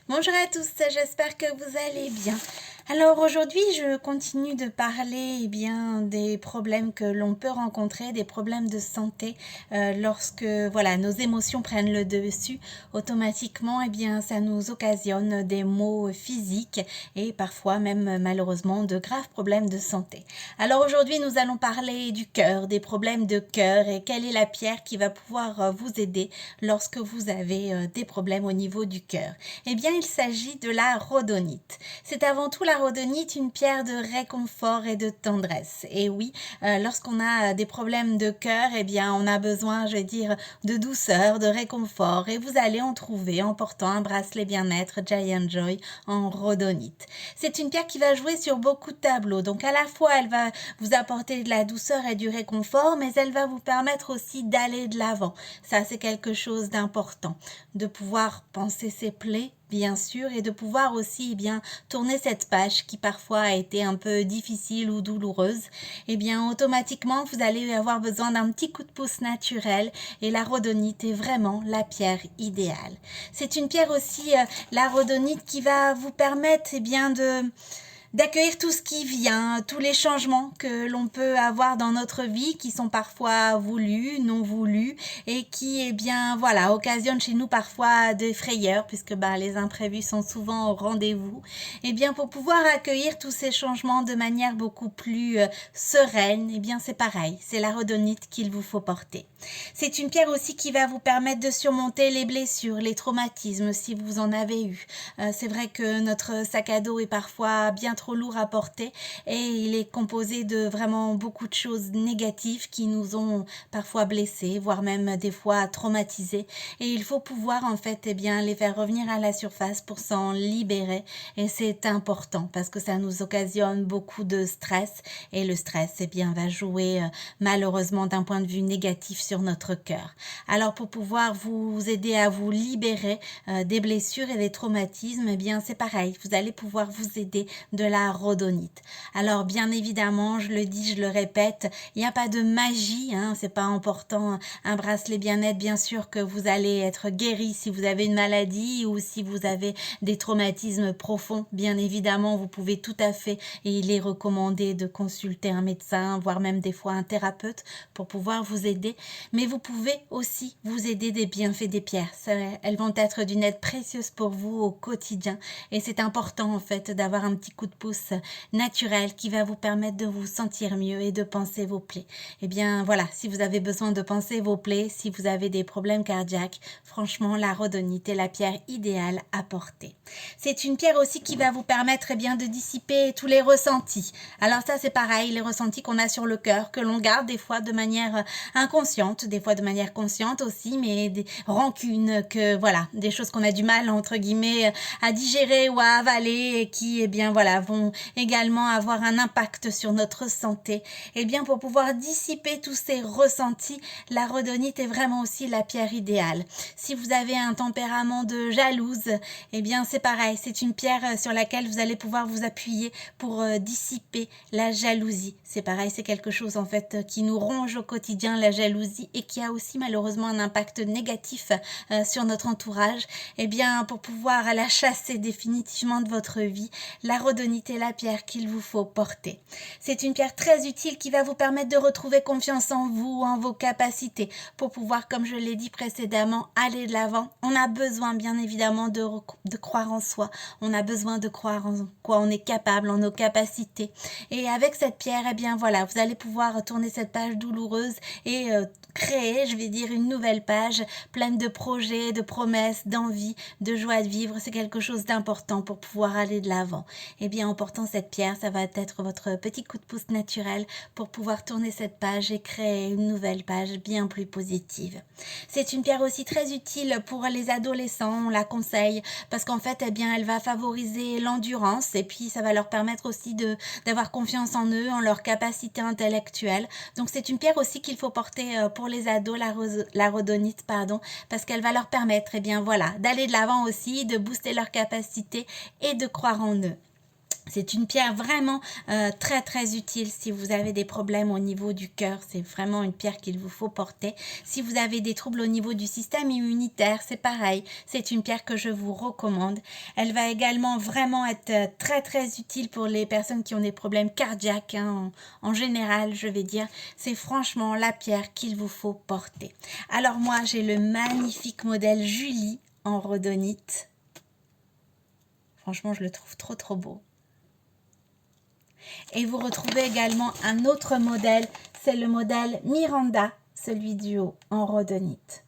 Bonjour à tous, j'espère que vous allez bien. Alors aujourd'hui, je continue de parler des problèmes que l'on peut rencontrer, des problèmes de santé lorsque nos émotions prennent le dessus. Automatiquement, ça nous occasionne des maux physiques et parfois même malheureusement de graves problèmes de santé. Alors aujourd'hui, nous allons parler du cœur, des problèmes de cœur et quelle est la pierre qui va pouvoir vous aider lorsque vous avez des problèmes au niveau du cœur. Il s'agit de la rhodonite. C'est avant tout la rhodonite, une pierre de réconfort et de tendresse. Et oui, lorsqu'on a des problèmes de cœur, on a besoin, de douceur, de réconfort. Et vous allez en trouver en portant un bracelet bien-être Giant Joy en rhodonite. C'est une pierre qui va jouer sur beaucoup de tableaux. Donc à la fois, elle va vous apporter de la douceur et du réconfort, mais elle va vous permettre aussi d'aller de l'avant. Ça, c'est quelque chose d'important. De pouvoir penser ses plaies, bien sûr, et de pouvoir aussi tourner cette page qui parfois a été un peu difficile ou douloureuse. Automatiquement, vous allez avoir besoin d'un petit coup de pouce naturel et la rhodonite est vraiment la pierre idéale. C'est une pierre aussi, la rhodonite, qui va vous permettre d'accueillir tout ce qui vient, tous les changements que l'on peut avoir dans notre vie qui sont parfois voulus, non voulus et qui occasionnent chez nous parfois des frayeurs puisque les imprévus sont souvent au rendez-vous. Pour pouvoir accueillir tous ces changements de manière beaucoup plus sereine, c'est pareil, c'est la rhodonite qu'il vous faut porter. C'est une pierre aussi qui va vous permettre de surmonter les blessures, les traumatismes si vous en avez eu. C'est vrai que notre sac à dos est parfois bien trop lourd à porter et il est composé de vraiment beaucoup de choses négatives qui nous ont parfois blessés, voire même des fois traumatisés. Et il faut pouvoir les faire revenir à la surface pour s'en libérer. Et c'est important parce que ça nous occasionne beaucoup de stress et le stress va jouer malheureusement d'un point de vue négatif sur notre cœur. Alors pour pouvoir vous aider à vous libérer des blessures et des traumatismes, c'est pareil, vous allez pouvoir vous aider de la rhodonite. Alors bien évidemment, je le dis, je le répète, il n'y a pas de magie, c'est pas en portant un bracelet bien-être, bien sûr que vous allez être guéri si vous avez une maladie ou si vous avez des traumatismes profonds. Bien évidemment, vous pouvez tout à fait, et il est recommandé de consulter un médecin, voire même des fois un thérapeute pour pouvoir vous aider. Mais vous pouvez aussi vous aider des bienfaits des pierres. Elles vont être d'une aide précieuse pour vous au quotidien et c'est important d'avoir un petit coup de pouce naturel qui va vous permettre de vous sentir mieux et de panser vos plaies. Si vous avez besoin de panser vos plaies, si vous avez des problèmes cardiaques, franchement la rhodonite est la pierre idéale à porter. C'est une pierre aussi qui va vous permettre de dissiper tous les ressentis. Alors ça c'est pareil, les ressentis qu'on a sur le cœur, que l'on garde des fois de manière inconsciente, des fois de manière consciente aussi, mais des rancunes, des choses qu'on a du mal entre guillemets à digérer ou à avaler et qui vont également avoir un impact sur notre santé. Pour pouvoir dissiper tous ces ressentis, la rhodonite est vraiment aussi la pierre idéale. Si vous avez un tempérament de jalouse, c'est pareil, c'est une pierre sur laquelle vous allez pouvoir vous appuyer pour dissiper la jalousie. C'est pareil, c'est quelque chose qui nous ronge au quotidien, la jalousie, et qui a aussi malheureusement un impact négatif sur notre entourage. Pour pouvoir la chasser définitivement de votre vie, la rhodonite est la pierre qu'il vous faut porter. C'est une pierre très utile qui va vous permettre de retrouver confiance en vous, en vos capacités, pour pouvoir, comme je l'ai dit précédemment, aller de l'avant. On a besoin bien évidemment de croire en soi, on a besoin de croire en quoi on est capable, en nos capacités. Et avec cette pierre, vous allez pouvoir tourner cette page douloureuse et créer, une nouvelle page pleine de projets, de promesses, d'envie, de joie de vivre. C'est quelque chose d'important pour pouvoir aller de l'avant. En portant cette pierre, ça va être votre petit coup de pouce naturel pour pouvoir tourner cette page et créer une nouvelle page bien plus positive. C'est une pierre aussi très utile pour les adolescents, on la conseille parce elle va favoriser l'endurance et puis ça va leur permettre aussi d'avoir confiance en eux, en leur capacité intellectuelle. Donc c'est une pierre aussi qu'il faut porter pour les ados, la rhodonite, parce qu'elle va leur permettre d'aller de l'avant aussi, de booster leur capacité et de croire en eux. C'est une pierre vraiment très très utile si vous avez des problèmes au niveau du cœur. C'est vraiment une pierre qu'il vous faut porter. Si vous avez des troubles au niveau du système immunitaire, c'est pareil. C'est une pierre que je vous recommande. Elle va également vraiment être très très utile pour les personnes qui ont des problèmes cardiaques. En général, je vais dire, c'est franchement la pierre qu'il vous faut porter. Alors moi, j'ai le magnifique modèle Julie en rhodonite. Franchement, je le trouve trop trop beau. Et vous retrouvez également un autre modèle, c'est le modèle Miranda, celui du haut, en rhodonite.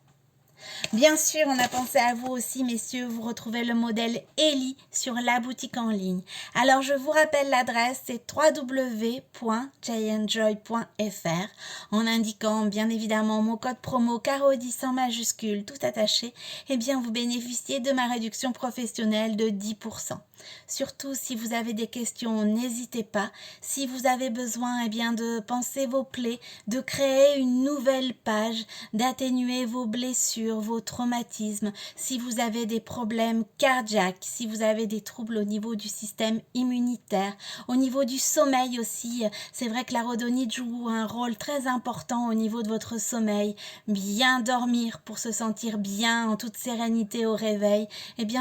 Bien sûr, on a pensé à vous aussi, messieurs, vous retrouvez le modèle Ellie sur la boutique en ligne. Alors, je vous rappelle l'adresse, c'est www.giantjoy.fr en indiquant bien évidemment mon code promo CARO10 en majuscule, tout attaché, et bien vous bénéficiez de ma réduction professionnelle de 10%. Surtout, si vous avez des questions, n'hésitez pas. Si vous avez besoin de penser vos plaies, de créer une nouvelle page, d'atténuer vos blessures, vos traumatismes, si vous avez des problèmes cardiaques, si vous avez des troubles au niveau du système immunitaire, au niveau du sommeil aussi, c'est vrai que la rhodonite joue un rôle très important au niveau de votre sommeil. Bien dormir pour se sentir bien en toute sérénité au réveil,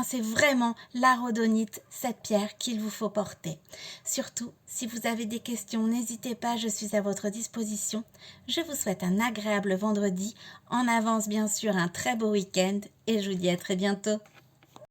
c'est vraiment la rhodonite, cette pierre qu'il vous faut porter. Surtout, si vous avez des questions, n'hésitez pas, je suis à votre disposition. Je vous souhaite un agréable vendredi. En avance, bien sûr, un très beau week-end et je vous dis à très bientôt.